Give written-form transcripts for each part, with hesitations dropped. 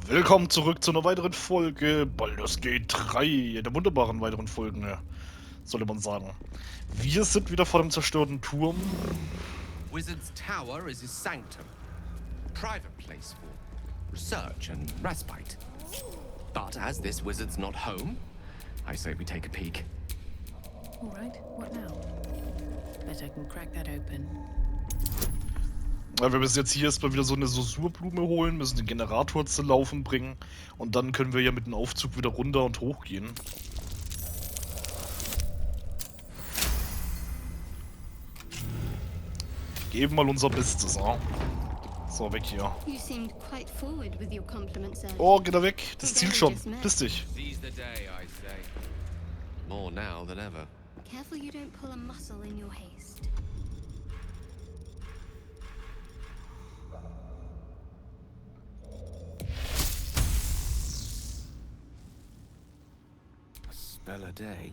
Willkommen zurück zu einer weiteren Folge Baldurs Gate 3, der wunderbaren weiteren Folgen, sollte man sagen. Wir sind wieder vor dem zerstörten Turm. Wizard's Tower is his sanctum, a private place for research and respite. But as this wizard's not home, I say we take a peek. All right, what now? Bet I can crack that open. Ja, wir müssen jetzt hier erstmal wieder so eine Susurblume holen, müssen den Generator zu laufen bringen und dann können wir ja mit dem Aufzug wieder runter und hoch gehen. Geben mal unser Bestes, ja. So, weg hier. Oh, geht er weg. Das zielt schon. Piss dich. Seize the day, I say. More now than ever. Careful you don't pull a muscle in your haste. A spell a day.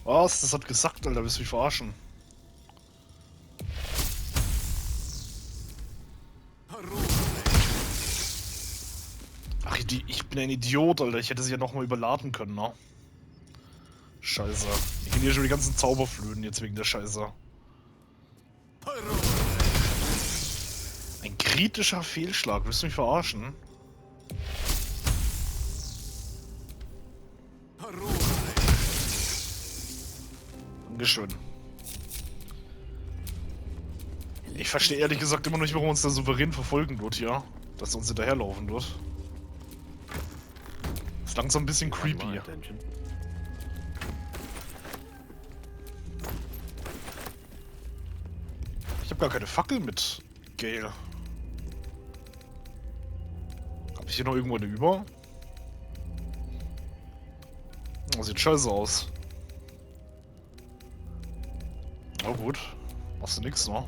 Was? Das hat gesagt, Alter. Willst du mich verarschen? Ach, ich bin ein Idiot, Alter. Ich hätte sie ja nochmal überladen können, ne? Scheiße. Ich bin hier schon die ganzen Zauberflöten jetzt wegen der Scheiße. Ein kritischer Fehlschlag. Willst du mich verarschen? Dankeschön. Ich verstehe ehrlich gesagt immer noch nicht, warum uns der Souverän verfolgen wird hier. Dass er uns hinterherlaufen wird. Ist langsam ein bisschen creepy. Ich habe gar keine Fackel mit, Gale. Habe ich hier noch irgendwo eine über? Oh, sieht scheiße aus. Oh gut, machst du nix, ne?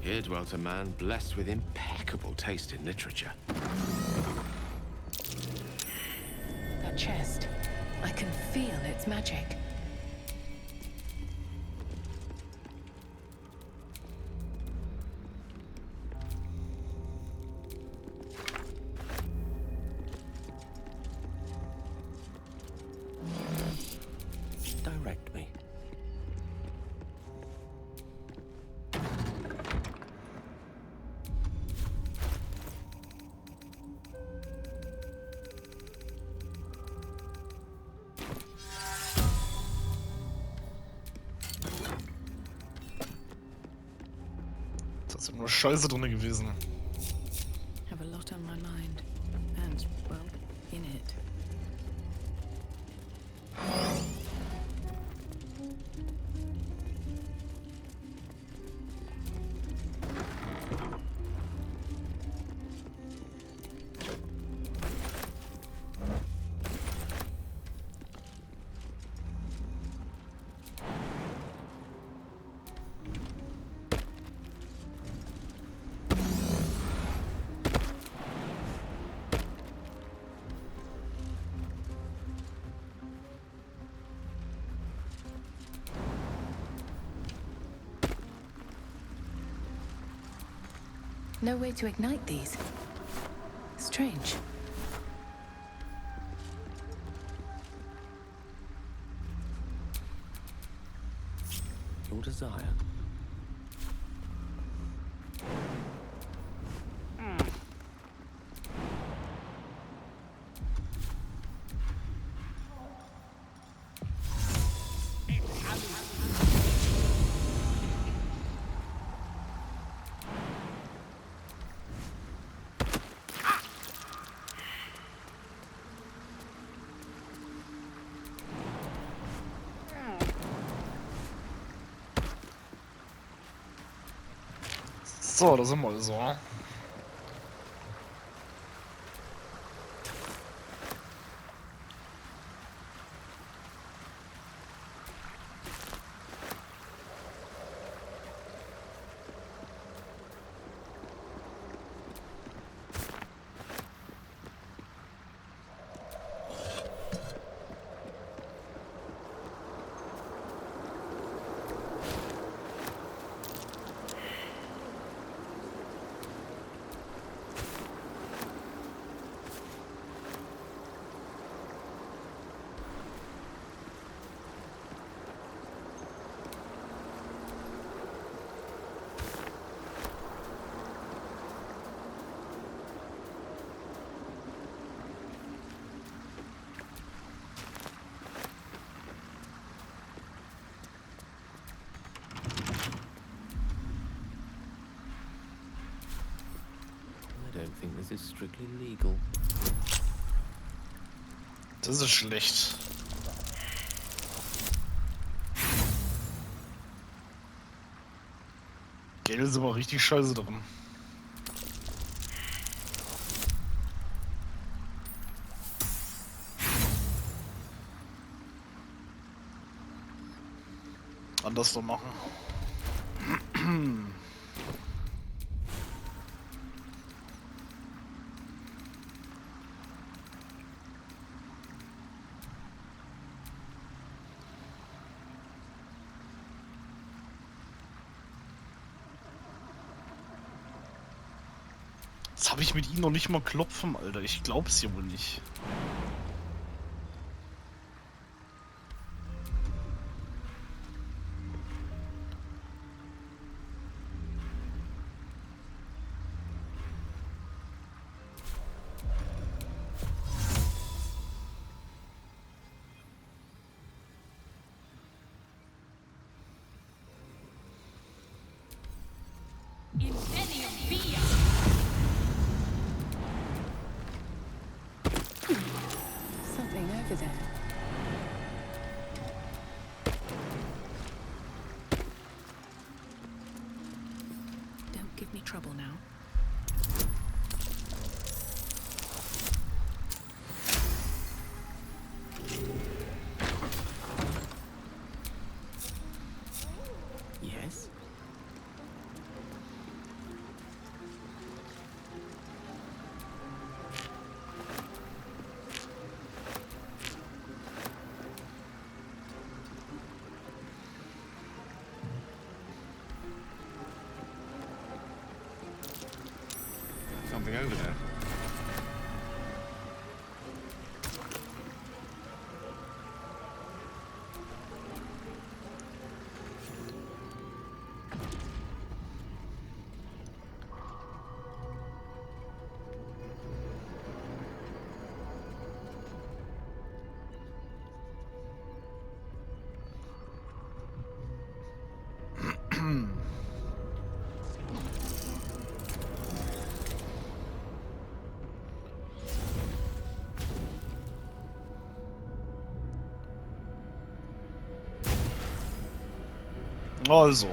Here dwelt a man blessed with impeccable taste in literature. That chest. I can feel its magic. Direct me. Da ist nur Scheiße drin gewesen. Have a lot on my mind. And, well, in it. No way to ignite these. Strange. Your desire. So, da sind wir also. I don't think this is strictly legal. Das ist schlecht. Geld ist aber richtig scheiße drin. Anders zu machen. Jetzt habe ich mit ihm noch nicht mal klopfen, Alter. Ich glaub's ja wohl nicht. Something over there. Don't give me trouble now. Yes? Something over there. Also.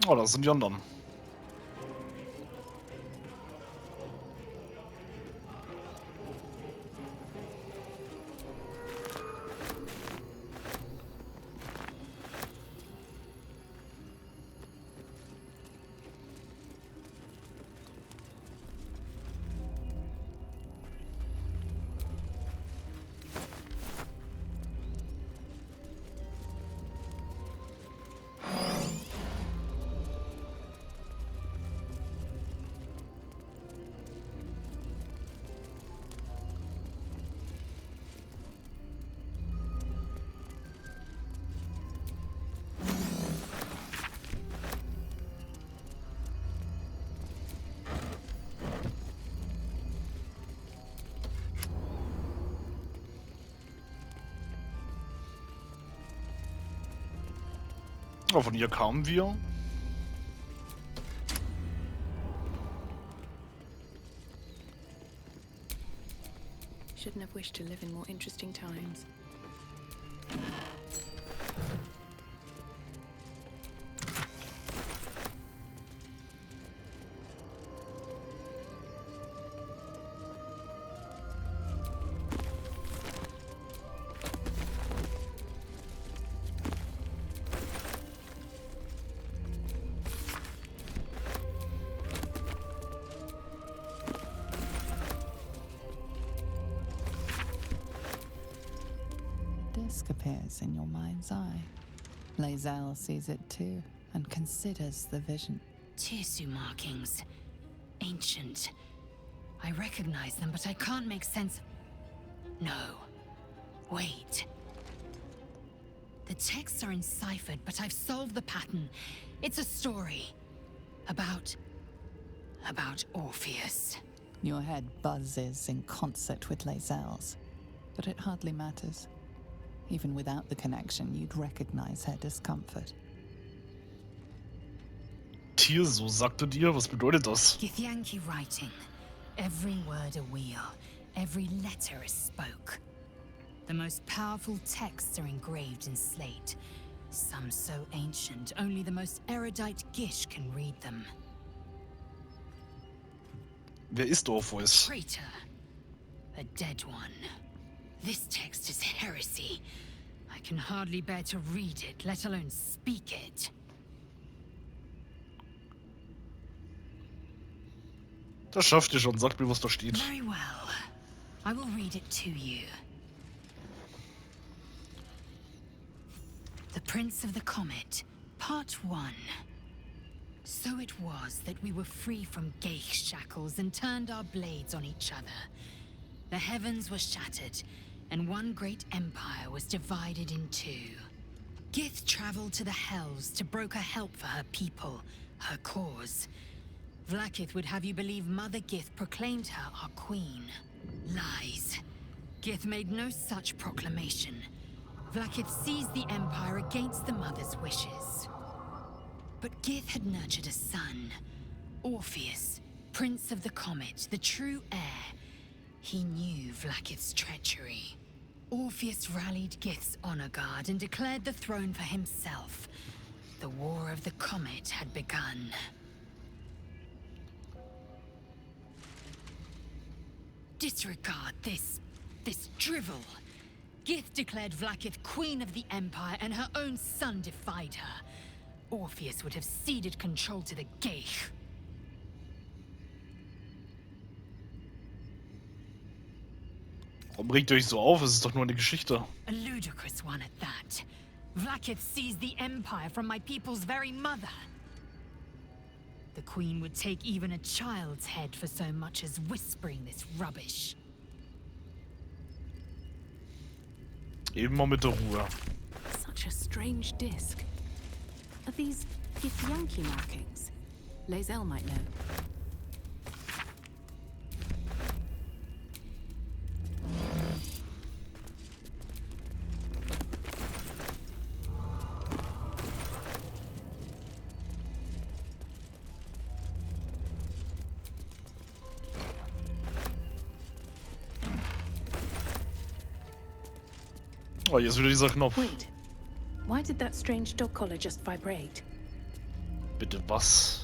Oh, das sind die anderen. Oh, von hier kamen wir. Shouldn't have wished to live in more interesting times. Disc appears in your mind's eye. Lae'zel sees it too and considers the vision. Tissue markings. Ancient. I recognize them, but I can't make sense. No. Wait. The texts are enciphered, but I've solved the pattern. It's a story. About Orpheus. Your head buzzes in concert with Lae'zel's, but it hardly matters. Even without the connection, you'd recognize her discomfort. Hier, so sagte dir, was bedeutet das? Githyanki writing. Every word a wheel, every letter a spoke. The most powerful texts are engraved in slate. Some so ancient, only the most erudite Gish can read them. Wer ist Orpheus? Traitor. A dead one. This text is heresy. I can hardly bear to read it, let alone speak it. Das schafft ihr schon, sagt mir, was da steht. Very well. I will read it to you. The Prince of the Comet, Part 1. So it was that we were free from Geich shackles and turned our blades on each other. The heavens were shattered, and one great empire was divided in two. Gith traveled to the Hells to broker help for her people, her cause. Vlaakith would have you believe Mother Gith proclaimed her our queen. Lies. Gith made no such proclamation. Vlaakith seized the empire against the Mother's wishes. But Gith had nurtured a son, Orpheus, Prince of the Comet, the true heir. He knew Vlaakith's treachery. Orpheus rallied Gith's honor guard and declared the throne for himself. The War of the Comet had begun. Disregard this drivel. Gith declared Vlaakith queen of the Empire and her own son defied her. Orpheus would have ceded control to the Geich. Warum regt ihr euch so auf? Es ist doch nur eine Geschichte. A ludicrous one at that. Vlaakith seized the Empire from my people's very mother. The Queen would take even a child's head for so much as whispering this rubbish. Eben mal mit der Ruhe. Such a strange disc. Are these Githyanki markings? Lae'zel might know. Oh, hier ist wieder dieser Knopf. Wait, why did that strange dog collar just vibrate? Bitte was?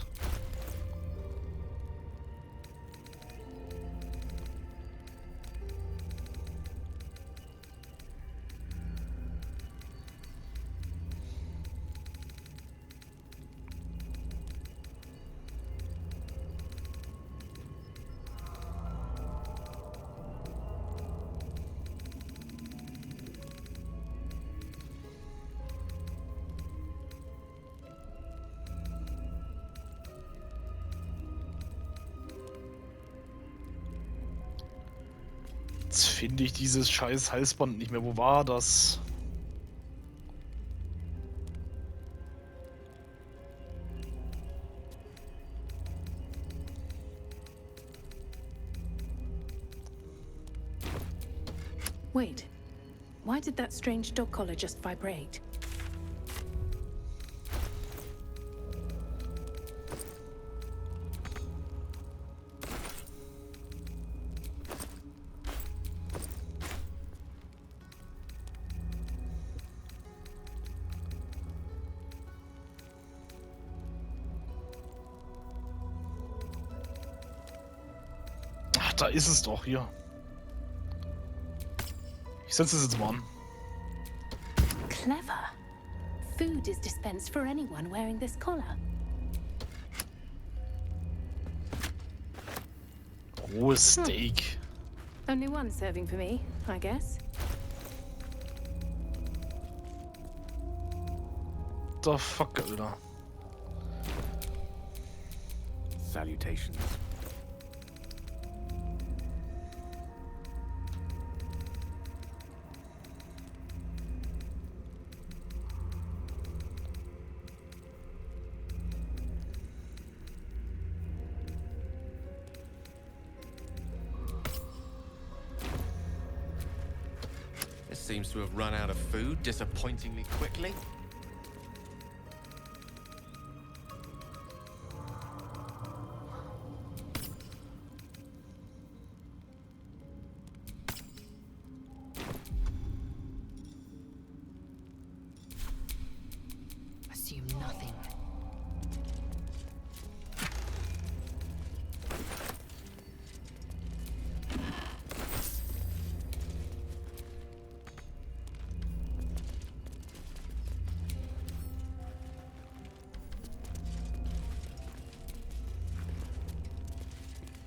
Jetzt finde ich dieses scheiß Halsband nicht mehr. Wo war das? Wait. Why did that strange dog collar just vibrate? Ach, da ist es doch, hier. Ich setze es jetzt mal an. Clever. Food is dispensed for anyone wearing this collar. Rohes Steak. Only one serving for me, I guess. The fuck, Alter. Salutations. Seems to have run out of food disappointingly quickly. Assume nothing.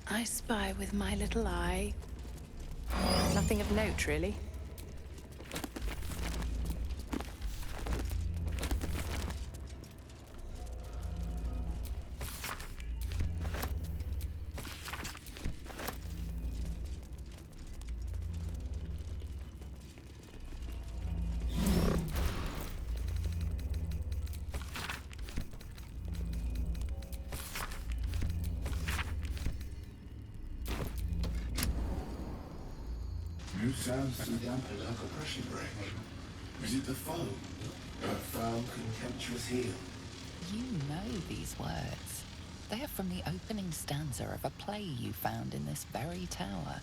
I spy with my little eye. Nothing of note, really. New sounds to dampen our compression break. Was it the foe? That foul, contemptuous heel? You know these words. They are from the opening stanza of a play you found in this very tower.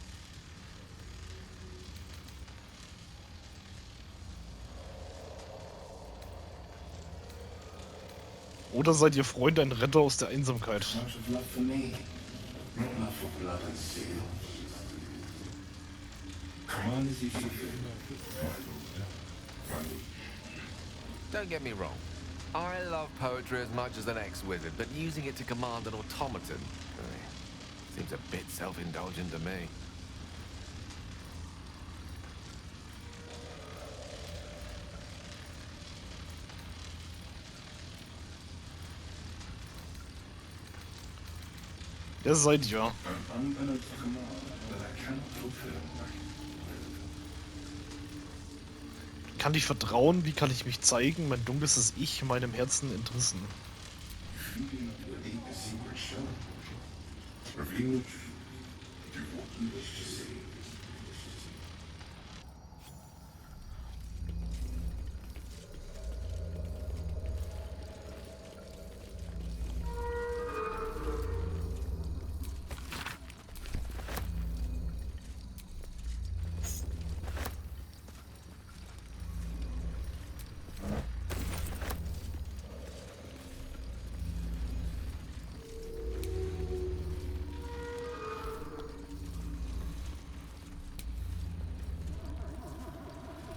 Oder seid ihr Freunde, ein Retter aus der Einsamkeit? Not of love for me, not love for blood and steel. Command as you see fit. Don't get me wrong. I love poetry as much as an ex-wizard, but using it to command an automaton seems a bit self-indulgent to me. Der seid ihr. An unbalanced command that I cannot fulfill. Kann ich vertrauen? Wie kann ich mich zeigen? Mein dunkles Ich meinem Herzen entrissen. Feeding into a deeper secret show. Reveal the truth. Do what you wish to see.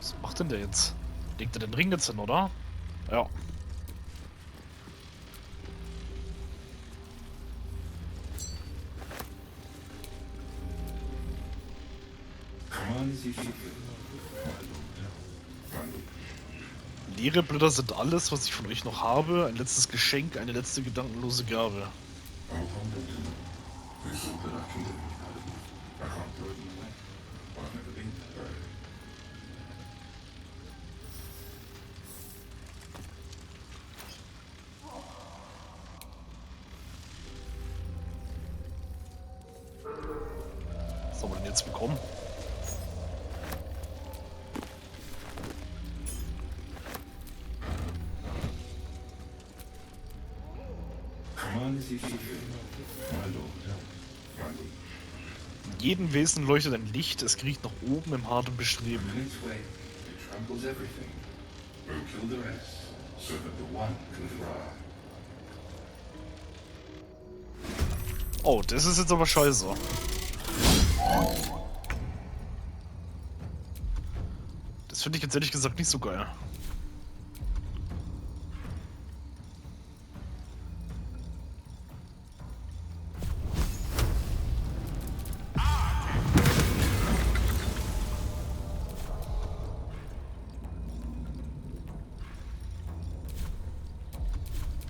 Was macht denn der jetzt? Legt er den Ring jetzt hin, oder? Ja. Leere Blätter sind alles, was ich von euch noch habe. Ein letztes Geschenk, eine letzte gedankenlose Gabe. Was haben wir denn jetzt bekommen? In jedem Wesen leuchtet ein Licht, es kriecht nach oben im harten Bestreben. Oh, das ist jetzt aber scheiße. Das finde ich jetzt ehrlich gesagt nicht so geil.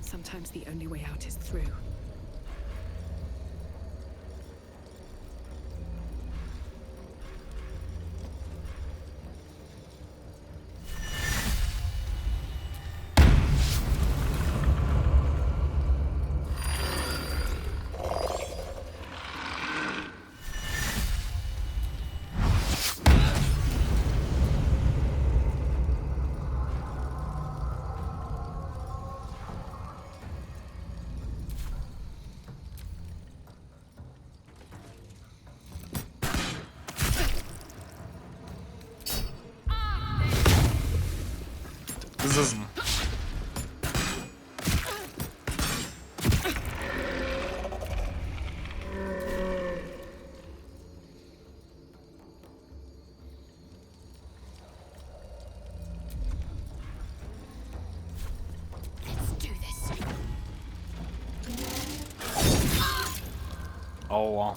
Sometimes the only way out is through. Das ist ein. Aua.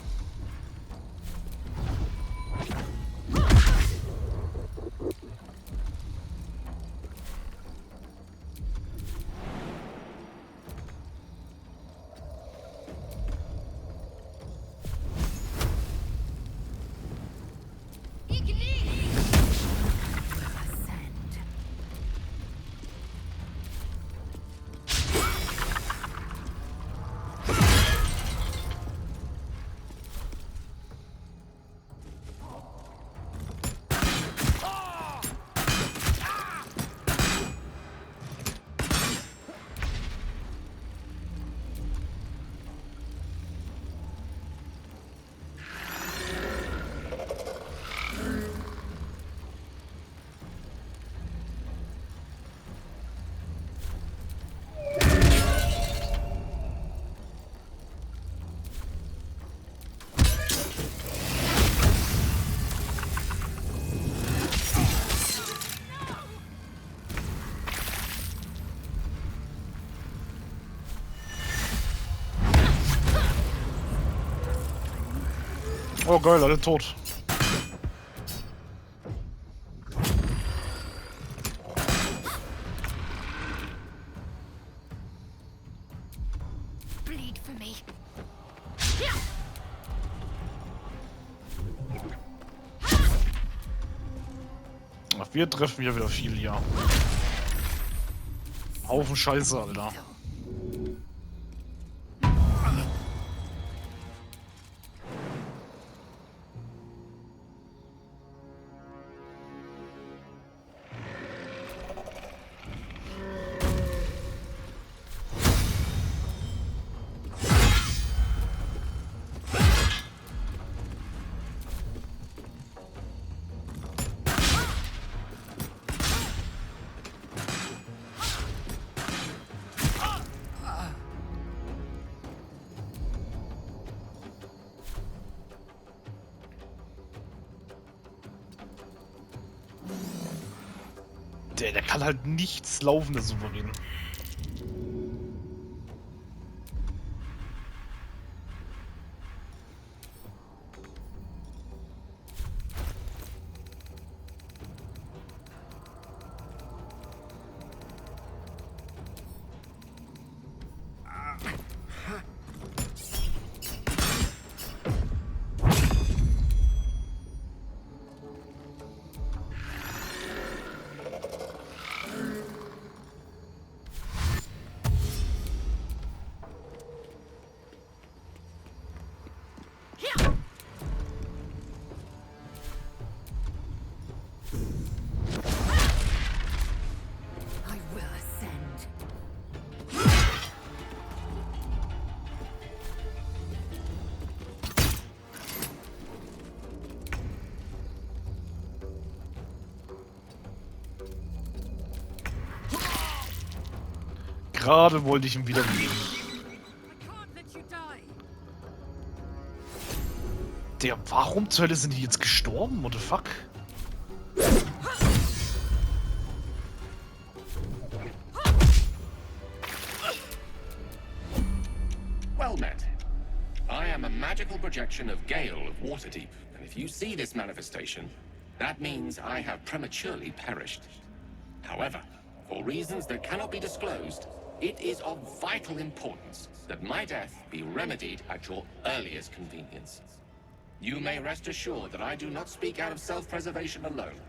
Oh geil, alle tot. Bleed for me. Ach, wir treffen ja wieder viel, ja. Haufen Scheiße, Alter. Der kann halt nichts laufen, der Souverän. Gerade wollte ich ihn wiederbeleben. Der, warum zur Hölle sind die jetzt gestorben? What the fuck? Well met. I am a magical projection of Gale of Waterdeep, and if you see this manifestation, that means I have prematurely perished. However, for reasons that cannot be disclosed, it is of vital importance that my death be remedied at your earliest convenience. You may rest assured that I do not speak out of self-preservation alone.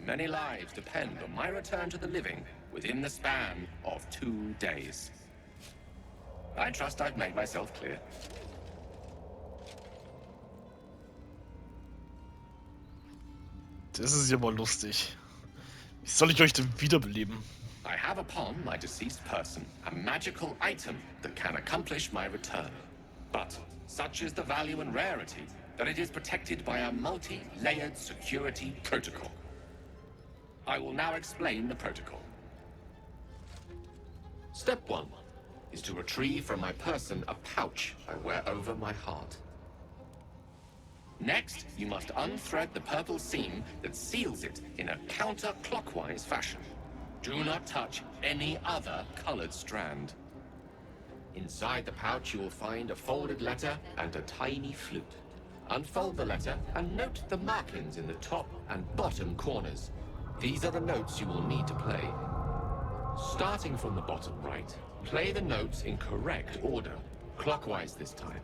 Many lives depend on my return to the living within the span of 2 days. I trust I've made myself clear. Das ist ja mal lustig. Wie soll ich euch denn wiederbeleben? I have upon my deceased person a magical item that can accomplish my return. But such is the value and rarity that it is protected by a multi-layered security protocol. I will now explain the protocol. Step 1 is to retrieve from my person a pouch I wear over my heart. Next, you must unthread the purple seam that seals it in a counterclockwise fashion. Do not touch any other colored strand. Inside the pouch you will find a folded letter and a tiny flute. Unfold the letter and note the markings in the top and bottom corners. These are the notes you will need to play. Starting from the bottom right, play the notes in correct order, clockwise this time.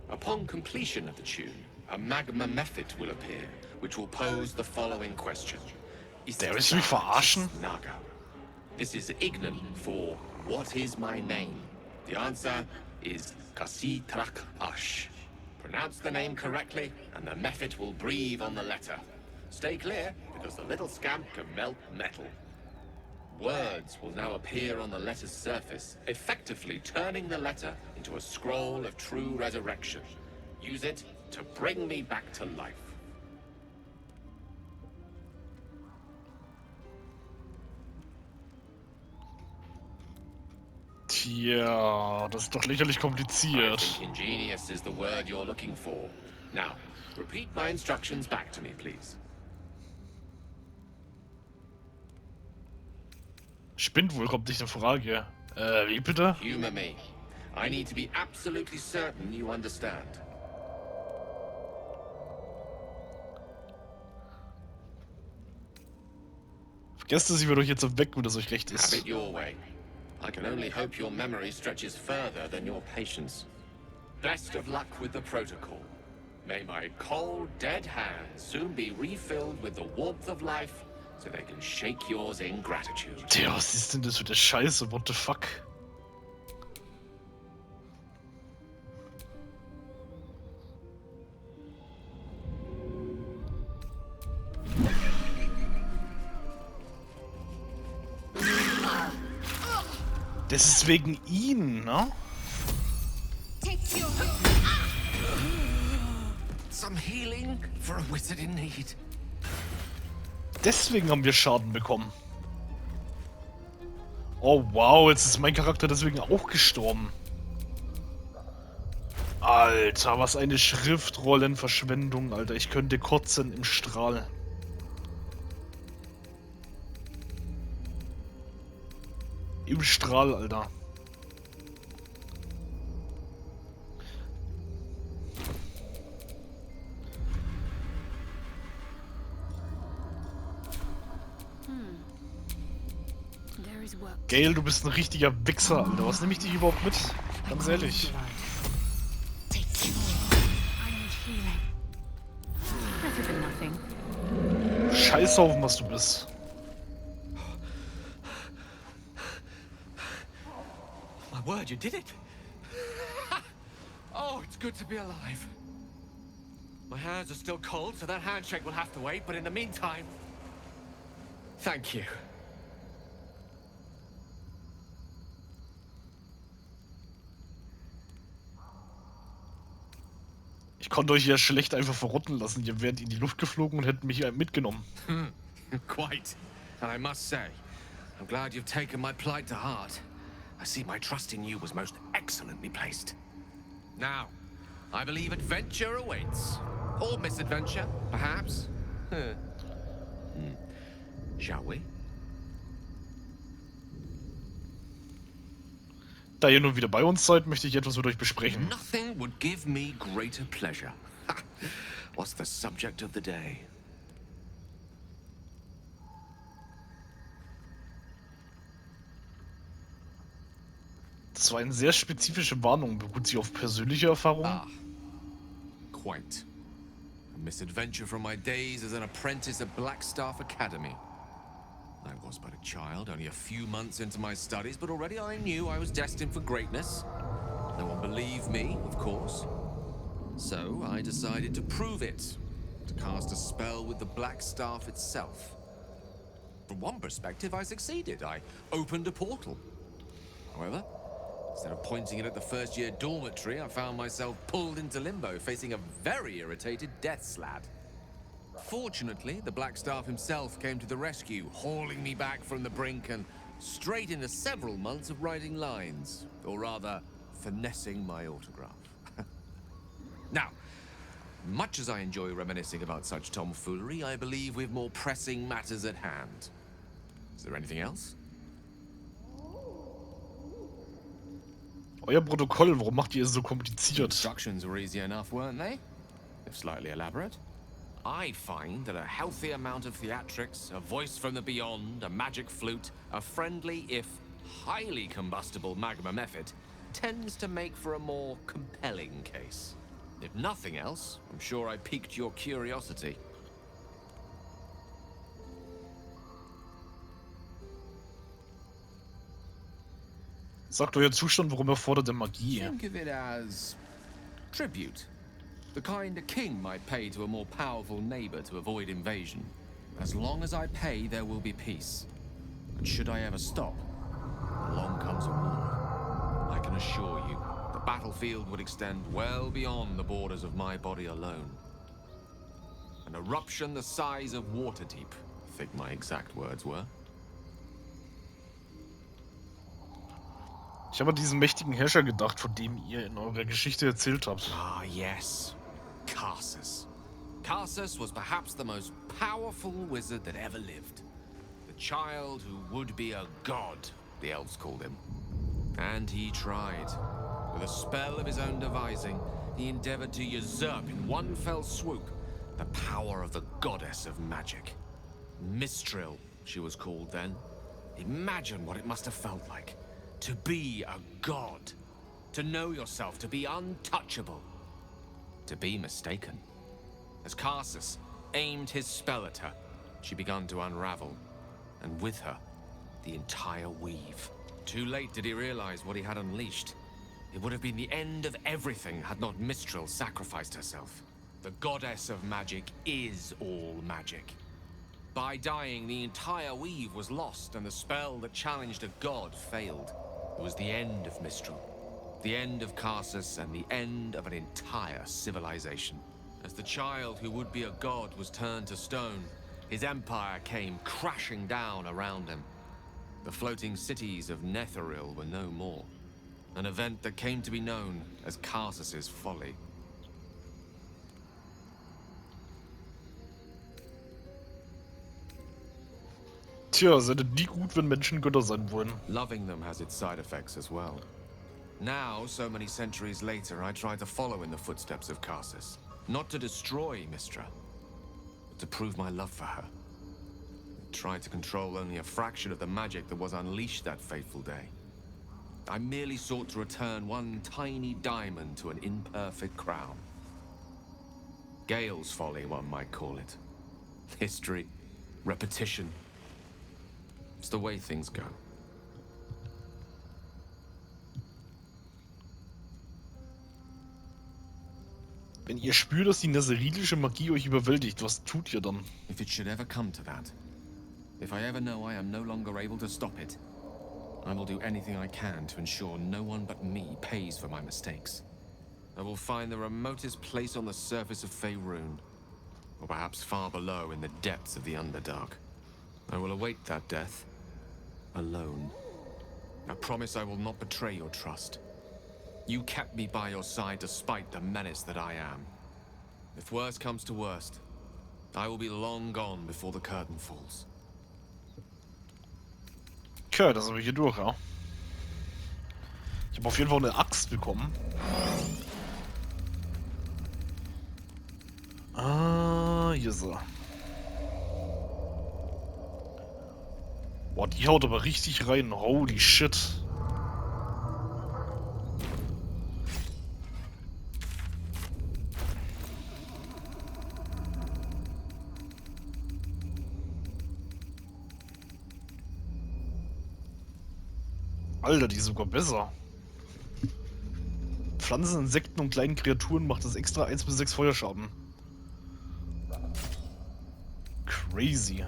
Upon completion of the tune, a magma method will appear, which will pose the following question. Der ist mich verarschen? Naga. This is Ignan for what is my name? The answer is Kasitrak Ash. Pronounce the name correctly, and the method will breathe on the letter. Stay clear, because the little scamp can melt metal. Words will now appear on the letter's surface, effectively turning the letter into a scroll of true resurrection. Use it to bring me back to life. Tja, das ist doch lächerlich I kompliziert. think ingenious is the word you're looking for. Now, repeat my instructions back to me, please. Spinnt wohl, kommt nicht in Frage. Wie bitte? Humor me. I need to be absolutely certain you understand. Vergesst es, ich werde euch jetzt weg, wenn das euch recht Have ist. it your way. I can only hope your memory stretches further than your patience. Best of luck with the protocol. May my cold, dead hands soon be refilled with the warmth of life, so they can shake yours in gratitude. Tja, was ist denn das für eine Scheiße? What the fuck? Das ist wegen ihm, ne? Some healing for a wizard in need. Deswegen haben wir Schaden bekommen. Oh wow, jetzt ist mein Charakter deswegen auch gestorben. Alter, was eine Schriftrollenverschwendung, Alter. Ich könnte kotzen im Strahl. Im Strahl, Alter. There is work. Gail, du bist ein richtiger Wichser, Alter. Was nehme ich dich überhaupt mit? Ganz ehrlich. I need healing. Better than nothing. Scheißhaufen, was du bist. My word, you did it! Oh, it's good to be alive. My hands are still cold, so that handshake will have to wait, but in the meantime... Thank you. Ich konnte euch ja schlecht einfach verrotten lassen. Ihr wärt in die Luft geflogen und hättet mich mitgenommen. Quite. And I must say, I'm glad you've taken my plight to heart. I see my trust in you was most excellently placed. Now, I believe adventure awaits. Or misadventure, perhaps. Shall we? Da ihr nun wieder bei uns seid, möchte ich etwas mit euch besprechen. Nothing would give me greater pleasure. What's the subject of the day? Das war eine sehr spezifische Warnung. Beruht sie auf persönliche Erfahrungen? Ah, quite. A misadventure from my days as an apprentice at Blackstaff Academy. I was but a child, only a few months into my studies, but already I knew I was destined for greatness. No one believed me, of course. So I decided to prove it, to cast a spell with the Blackstaff itself. From one perspective, I succeeded. I opened a portal. However, instead of pointing it at the first-year dormitory, I found myself pulled into limbo, facing a very irritated death's lad. Fortunately, the Blackstaff himself came to the rescue, hauling me back from the brink and straight into several months of writing lines, or rather, finessing my autograph. Now, much as I enjoy reminiscing about such tomfoolery, I believe we've more pressing matters at hand. Is there anything else? Euer Protokoll, warum macht ihr es so kompliziert? Instructions were easy enough, weren't they? If slightly elaborate. I find that a healthy amount of theatrics, a voice from the beyond, a magic flute, a friendly, if highly combustible magma method, tends to make for a more compelling case. If nothing else, I'm sure I piqued your curiosity. Sagt euer Zustand, warum erfordert er Magie? Think of it as tribute. The kind a king might pay to a more powerful neighbor to avoid invasion. As long as I pay, there will be peace. But should I ever stop, along comes a war. I can assure you, the battlefield would extend well beyond the borders of my body alone. An eruption the size of Waterdeep, I think my exact words were. Ich habe an diesen mächtigen Herrscher gedacht, von dem ihr in eurer Geschichte erzählt habt. Ah, yes. Karsus. Karsus was perhaps the most powerful wizard that ever lived. The child who would be a god, the elves called him. And he tried. With a spell of his own devising, he endeavored to usurp in one fell swoop the power of the goddess of magic. Mistral, she was called then. Imagine what it must have felt like. To be a god. To know yourself, to be untouchable. To be mistaken. As Karsus aimed his spell at her, she began to unravel, and with her, the entire weave. Too late did he realize what he had unleashed. It would have been the end of everything had not Mistral sacrificed herself. The goddess of magic is all magic. By dying, the entire weave was lost, and the spell that challenged a god failed. It was the end of Mistral. The end of Karsus and the end of an entire civilization. As the child who would be a god was turned to stone, his empire came crashing down around him. The floating cities of Netheril were no more. An event that came to be known as Karsus's folly. Tja, seid nie gut, wenn Menschen Götter sein wollen. Loving them has its side effects as well. Now, so many centuries later, I try to follow in the footsteps of Karsus. Not to destroy Mystra, but to prove my love for her. I tried to control only a fraction of the magic that was unleashed that fateful day. I merely sought to return one tiny diamond to an imperfect crown. Gale's folly, one might call it. History, repetition. It's the way things go. Wenn ihr spürt, dass die naserilische Magie euch überwältigt, was tut ihr dann? If it should ever come to that, if I ever know I am no longer able to stop it, I will do anything I can to ensure no one but me pays for my mistakes. I will find the remotest place on the surface of Faerun, or perhaps far below in the depths of the Underdark. I will await that death, alone. I promise I will not betray your trust. You kept me by your side despite the menace that I am. If worst comes to worst, I will be long gone before the curtain falls. Okay, das sind wir hier durch, ja. Ich habe auf jeden Fall eine Axt bekommen. Ah, hier ist er. Boah, die haut aber richtig rein. Holy shit. Alter, die ist sogar besser. Pflanzen, Insekten und kleinen Kreaturen macht das extra 1 bis 6 Feuerschaden. Crazy.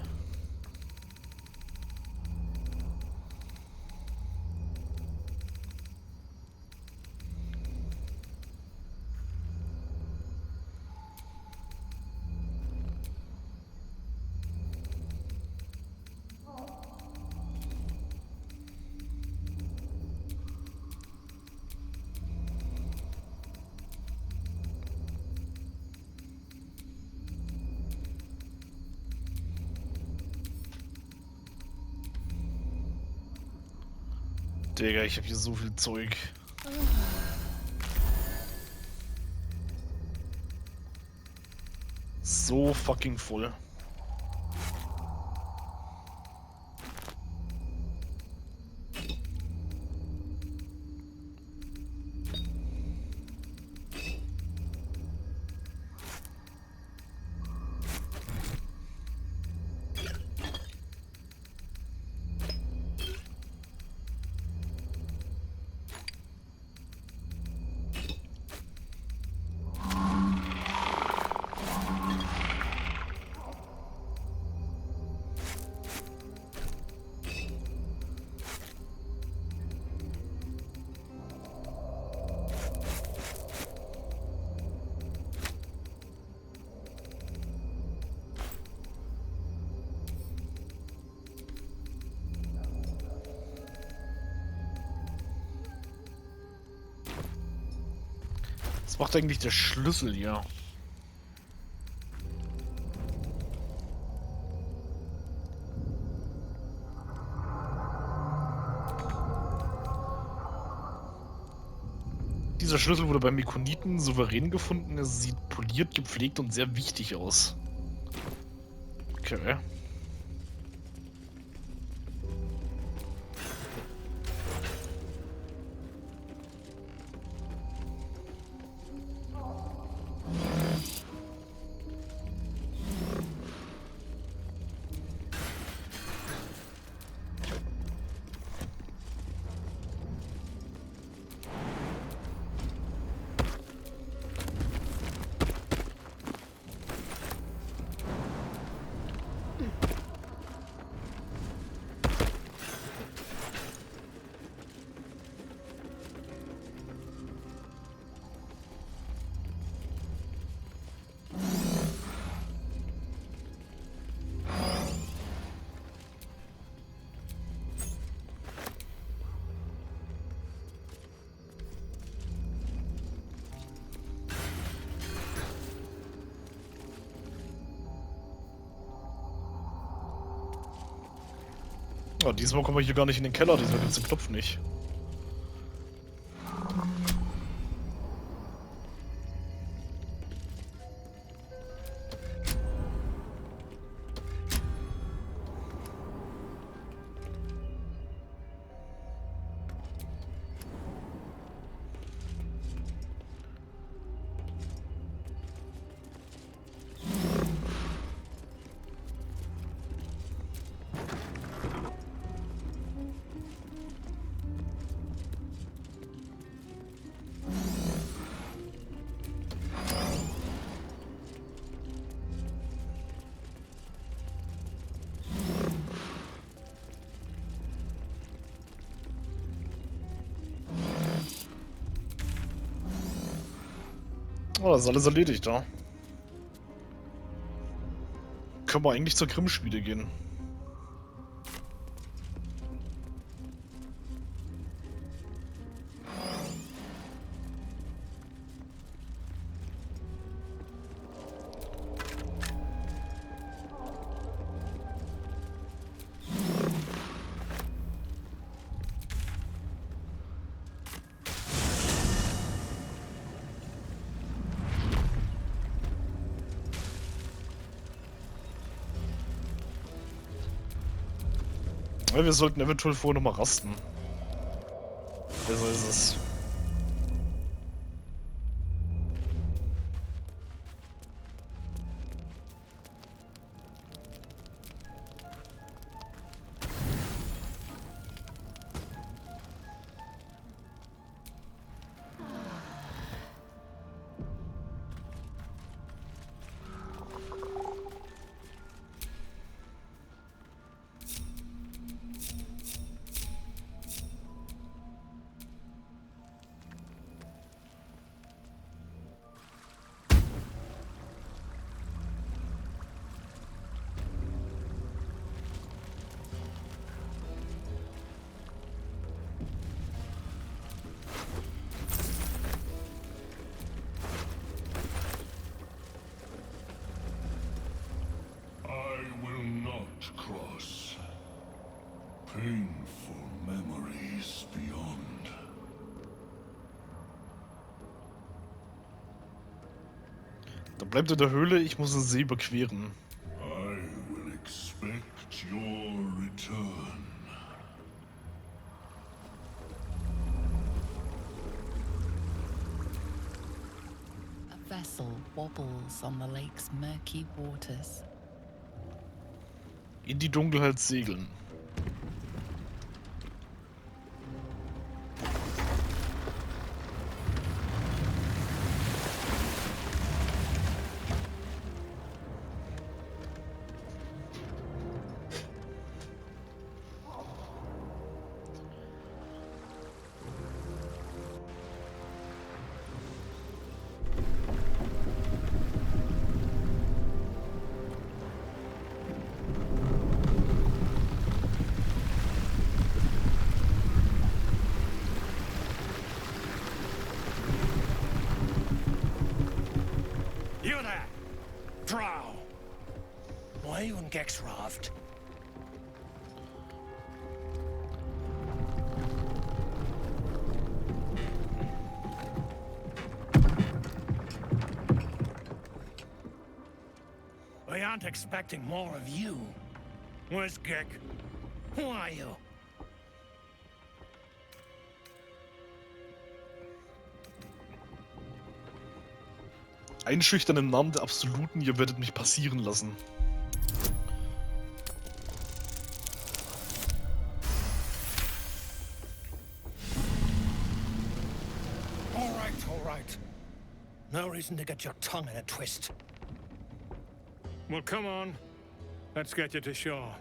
Digga, ich hab hier so viel Zeug. So fucking voll. Was macht eigentlich der Schlüssel hier? Dieser Schlüssel wurde beim Mykoniten souverän gefunden. Er sieht poliert, gepflegt und sehr wichtig aus. Okay. Oh, diesmal kommen wir hier gar nicht in den Keller, diesmal gibt's den Knopf nicht. Oh, das ist alles erledigt, da. Können wir eigentlich zur Grymschmiede gehen. Ja, wir sollten eventuell vorher nochmal rasten. Besser ist es. Cross. Painful memories beyond. Da bleibt in der Höhle, ich muss den See überqueren. I will expect your return. A vessel wobbles on the lake's murky waters. In die Dunkelheit segeln. You there! Drow! Why are you on Gexraft? We aren't expecting more of you. Where's Gek? Who are you? Einschüchtern im Namen der Absoluten, ihr werdet mich passieren lassen. All right. No reason to get your tongue in a twist. Well, come on. Let's get you to shore.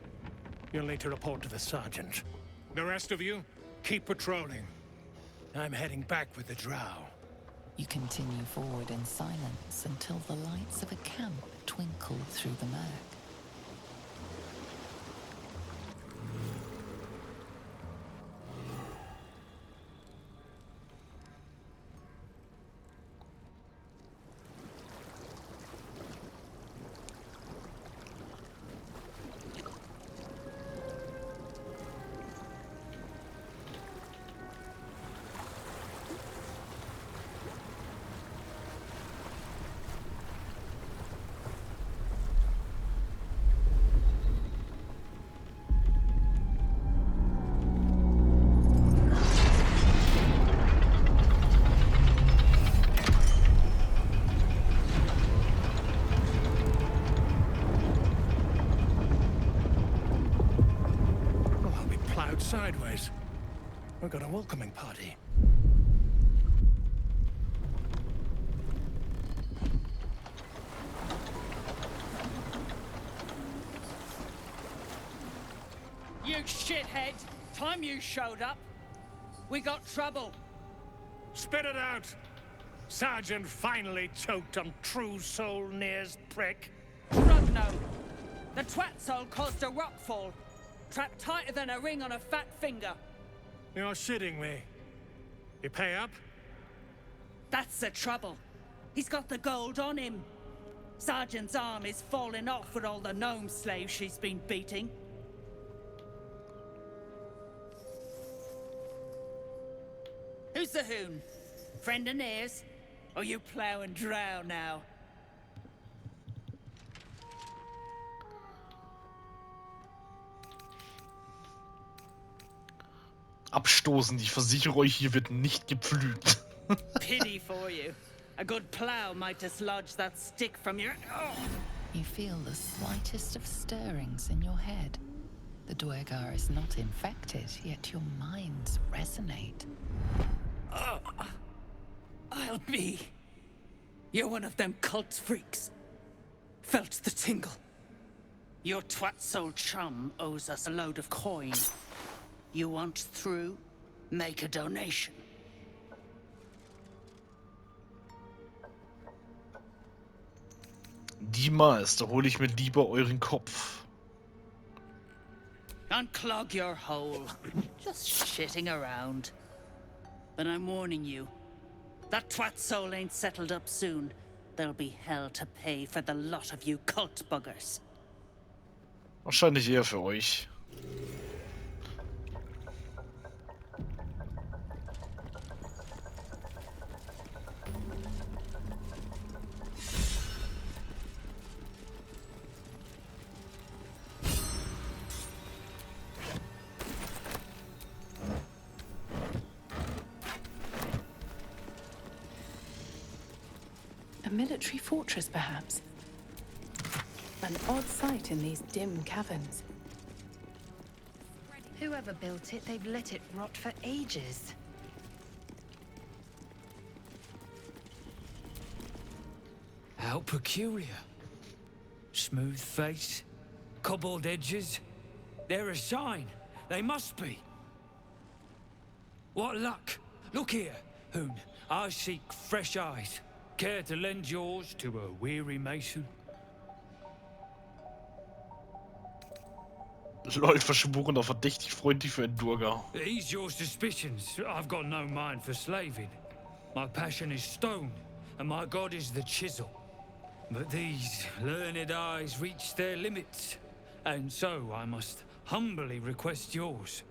You'll need to report to the sergeant. The rest of you, keep patrolling. I'm heading back with the drow. You continue forward in silence until the lights of a camp twinkle through the murk. out sideways. We've got a welcoming party. You shithead! Time you showed up, we got trouble. Spit it out! Sergeant finally choked on True Soul Near's prick. Rugno! The twat soul caused a rockfall. Trapped tighter than a ring on a fat finger. You're shitting me. You pay up? That's the trouble. He's got the gold on him. Sergeant's arm is falling off with all the gnome slaves she's been beating. Who's the hoon? Friend of Near's? Or you plough and drow now? Abstoßend, ich versichere euch, hier wird nicht gepflügt. Pity for you. A good plough might dislodge that stick from your... Oh. You feel the slightest of stirrings in your head. The Duergar is not infected, yet your minds resonate. Oh. I'll be... You're one of them cult freaks. Felt the tingle. Your twat-soul chum owes us a load of coin. You want through? Make a donation. Niemals, da hole ich mir lieber euren Kopf. Unclog your hole. Just shitting around. But I'm warning you. That twat soul ain't settled up soon. There'll be hell to pay for the lot of you cult buggers. Wahrscheinlich eher für euch. A military fortress, perhaps? An odd sight in these dim caverns. Whoever built it, they've let it rot for ages. How peculiar. Smooth face, cobbled edges. They're a sign. They must be. What luck. Look here, Hoon. I seek fresh eyes. Care to lend yours to a weary mason? Lol, verschworener verdächtig freundlich für einen Durga. Ease your suspicions. I've got no mind for slaving. My passion is stone, and my god is the chisel. But these learned eyes reach their limits, and so I must humbly request yours.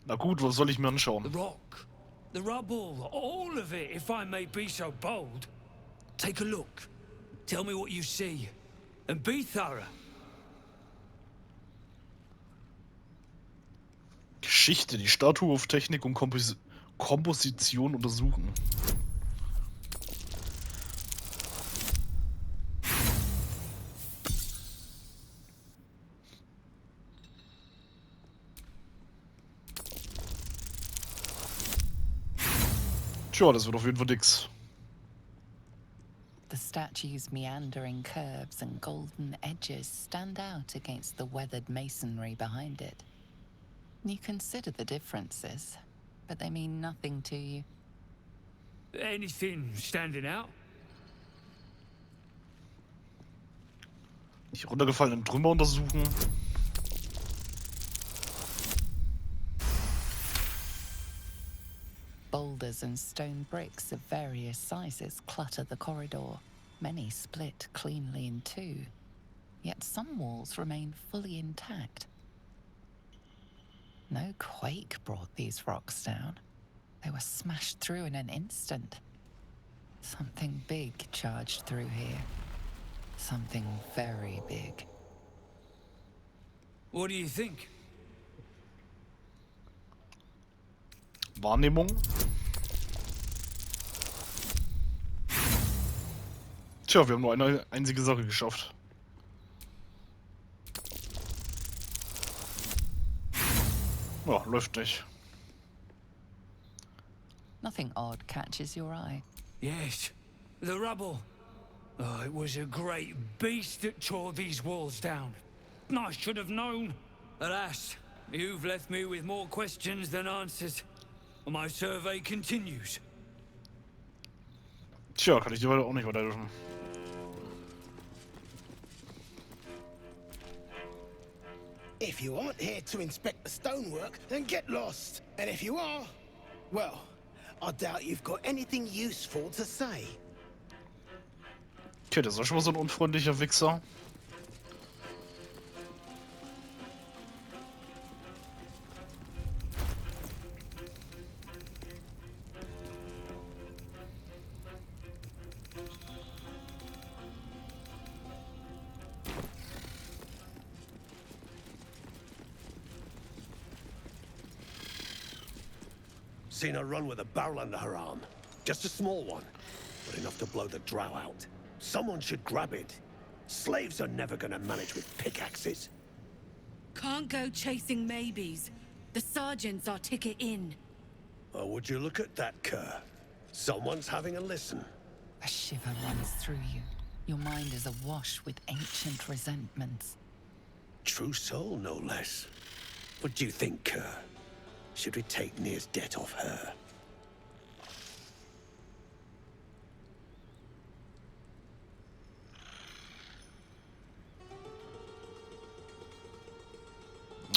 Na gut, was soll ich mir anschauen? The rock, the rubble, all of it, if I may be so bold. Take a look. Tell me what you see. And be thorough. Geschichte, die Statue auf Technik und Komposition untersuchen. Tja, das wird auf jeden Fall nix. The statue's meandering curves and golden edges stand out against the weathered masonry behind it. You consider the differences, but they mean nothing to you. Anything standing out? Die runtergefallenen Trümmer untersuchen. Boulders and stone bricks of various sizes clutter the corridor. Many split cleanly in two. Yet some walls remain fully intact. No quake brought these rocks down. They were smashed through in an instant. Something big charged through here. Something very big. What do you think? Wahrnehmung. Tja, wir haben nur eine einzige Sache geschafft. Ja, läuft nicht. Nothing odd catches your eye. Yes, the rubble. Oh, it was a great beast that tore these walls down. I should have known. Alas, you've left me with more questions than answers. My survey continues. Tja, kann ich dir auch nicht weiterhelfen. If you aren't here to inspect the stonework, then get lost. And if you are, well, I doubt you've got anything useful to say. Okay, das ist schon mal so ein unfreundlicher Wichser. Seen her run with a barrel under her arm. Just a small one, but enough to blow the drow out. Someone should grab it. Slaves are never gonna manage with pickaxes. Can't go chasing maybes. The sergeants are ticket in. Oh, would you look at that, Kerr? Someone's having a listen. A shiver runs through you. Your mind is awash with ancient resentments. True soul, no less. What do you think, Kerr? Should we take Nir's debt off her?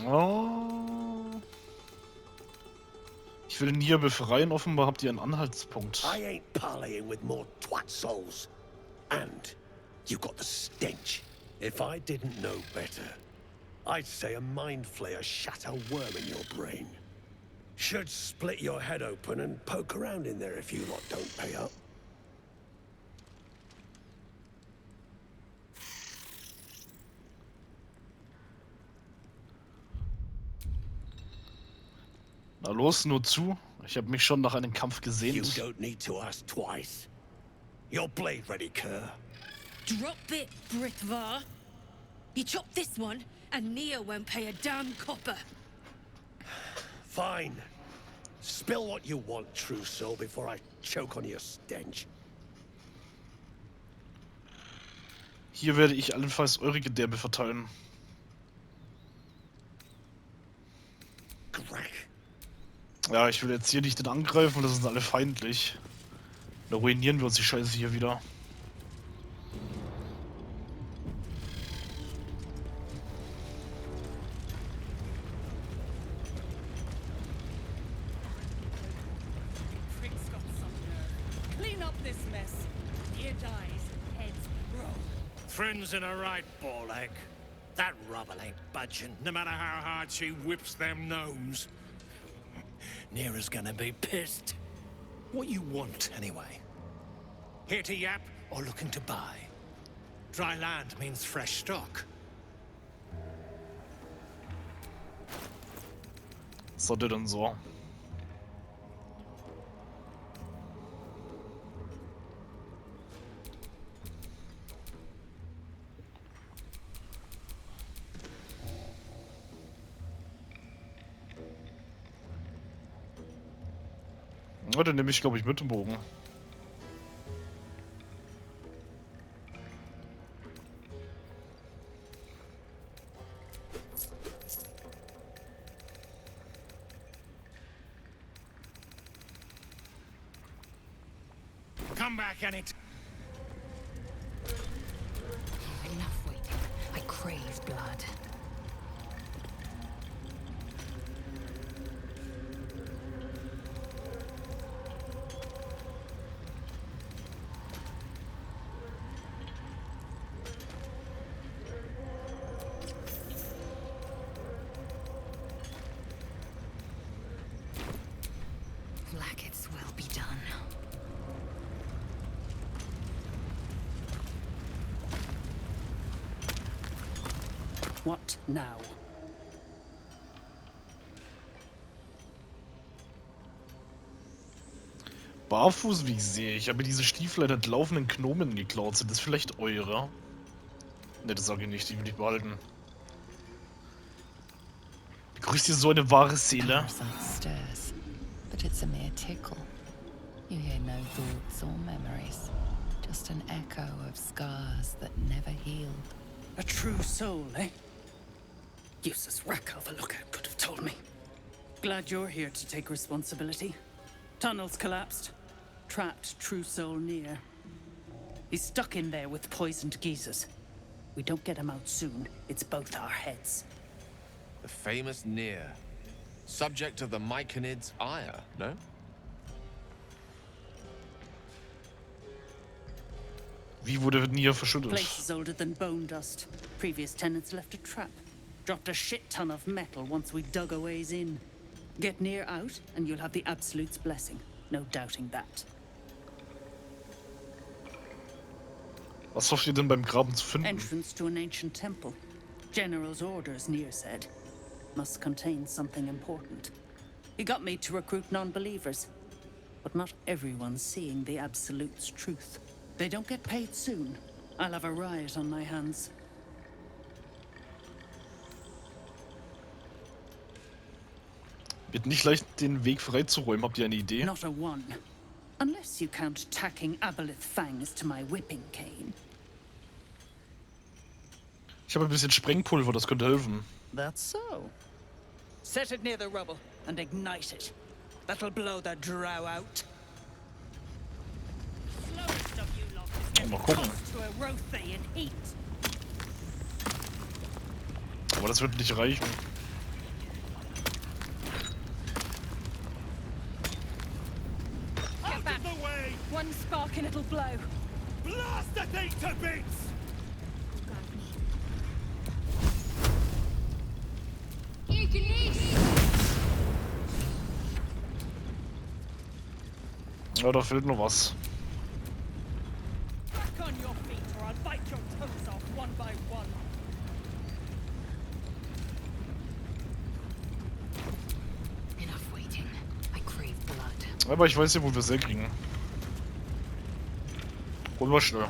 Oh. Ich will ihn hier befreien. Offenbar habt ihr einen Anhaltspunkt. I ain't parleying with more twat souls. And you got the stench. If I didn't know better, I'd say a mind flayer shot a worm in your brain. Should split your head open and poke around in there if you lot don't pay up. Na los, nur zu. Ich habe mich schon nach einem Kampf gesehnt. You don't need to ask twice. Your blade ready, Kerr. Drop it, Britvar. You chop this one, and Nia won't pay a damn copper. Fine. Spill what you want, true soul, before I choke on your stench. Hier werde ich allenfalls eure Gedärme verteilen. Greg. Ja, ich will jetzt hier nicht den angreifen, das sind alle feindlich. Da ruinieren wir uns die Scheiße hier wieder. Friends in a right, ball egg. That rubble ain't budging, no matter how hard she whips them gnomes. Nira's gonna be pissed. What you want, anyway? Here to yap or looking to buy? Dry land means fresh stock. Was soll der denn so? Ja, den nehme ich, glaube ich, mit dem Bogen. come back in it. Enough waiting. I crave blood. Blackets will be done. What now? Barfuß, wie ich sehe. Ich habe diese Stiefel der laufenden Gnomen geklaut. Sind das vielleicht eure? Ne, das sage ich nicht. Die will ich behalten. Begrüßt ihr so eine wahre Seele? Stirs, but it's a mere tickle. You hear no thoughts or memories, just an echo of scars that never healed. A true soul, eh? Useless wreck of a lookout could have told me. Glad you're here to take responsibility. Tunnels collapsed. Trapped true soul near. He's stuck in there with poisoned geezers. We don't get him out soon, it's both our heads. The famous Near. Subject of the Myconid's ire, no? Wie wurde Nier verschüttet? Place is older than bone dust. Previous tenants left a trap. Dropped a shit ton of metal once we dug a ways in. Get Near out, and you'll have the Absolute's blessing. No doubting that. Was hofft ihr denn beim Graben zu finden? Entrance to an ancient temple. General's orders, Near said. Must contain something important. He got me to recruit non-believers. But not everyone's seeing the Absolute's truth. They don't get paid soon. I'll have a riot on my hands. Wird nicht leicht, den Weg freizuräumen. Habt ihr eine Idee? Not a one. Unless you count tacking aboleth fangs to my whipping cane. Ich habe ein bisschen Sprengpulver, das könnte helfen. That's so. Set it near the rubble and ignite it. That'll blow the drow out. Slowest of you lot is getting Mal gucken. close to a Rothe in heat. Aber das wird nicht reichen. Get back. One spark and it'll blow. Blast the thing to bits! Ja, da fehlt noch was. Back on your feet or I'll bite your toes off one by one. Enough waiting. I crave blood. Aber ich weiß ja, wo wir es herkriegen. Holen wir schnell.